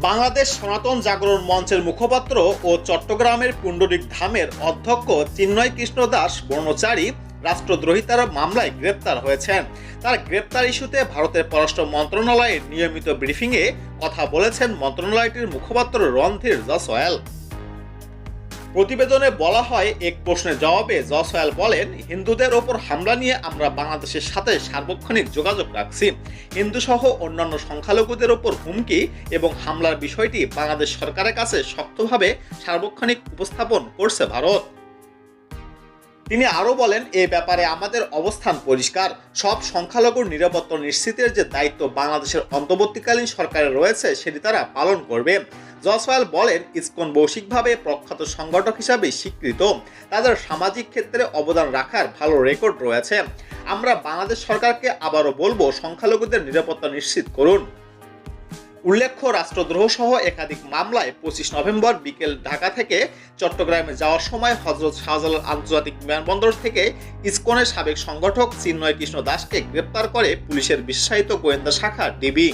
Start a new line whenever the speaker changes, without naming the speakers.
বাংলাদেশ সনাতন জাগরণ মঞ্চের মুখপাত্র ও চট্টগ্রামের পুণ্ডরিক ধামের অধ্যক্ষ চিন্ময় কৃষ্ণ দাস ব্রহ্মচারী রাষ্ট্রদ্রোহিতার মামলায় গ্রেপ্তার হয়েছেন। তার গ্রেপ্তার ইস্যুতে ভারতের পররাষ্ট্র মন্ত্রণালয়ের নিয়মিত ব্রিফিংয়ে কথা বলেছেন মন্ত্রণালয়টির মুখপাত্র রণধীর জসওয়াল। প্রতিবেদনে বলা হয়, এক প্রশ্নের জবাবে জসওয়াল বলেন, হিন্দুদের ওপর হামলা নিয়ে আমরা বাংলাদেশের সাথে সার্বক্ষণিক যোগাযোগ রাখছি। হিন্দু সহ অন্যান্য সংখ্যালঘুদের ওপর হুমকি এবং হামলার বিষয়টি বাংলাদেশ সরকারের কাছে শক্তভাবে সার্বক্ষণিক উপস্থাপন করছে ভারত। তিনি আরও বলেন, এ ব্যাপারে আমাদের অবস্থান পরিষ্কার। সব সংখ্যালঘুর নিরাপত্তা নিশ্চিতের যে দায়িত্ব বাংলাদেশের অন্তর্বর্তীকালীন সরকারের রয়েছে সেটি তারা পালন করবে। জসওয়াল বলেন, ইসকন বৈশ্বিকভাবে প্রখ্যাত সংগঠক হিসাবে স্বীকৃত। তাদের সামাজিক ক্ষেত্রে অবদান রাখার ভালো রেকর্ড রয়েছে। আমরা বাংলাদেশ সরকারকে আবারও বলবো, সংখ্যালঘুদের নিরাপত্তা নিশ্চিত করুন। উল্লেখ্য, রাষ্ট্রদ্রোহ সহ একাধিক মামলায় 25 নভেম্বর বিকেল ঢাকা থেকে চট্টগ্রামে যাওয়ার সময় হযরত শাহজালাল আন্তর্জাতিক বিমানবন্দর থেকে ইসকনের সাবেক সংগঠক চিন্ময় কৃষ্ণ দাসকে গ্রেপ্তার করে পুলিশের বিশেষায়িত গোয়েন্দা শাখা ডিবি।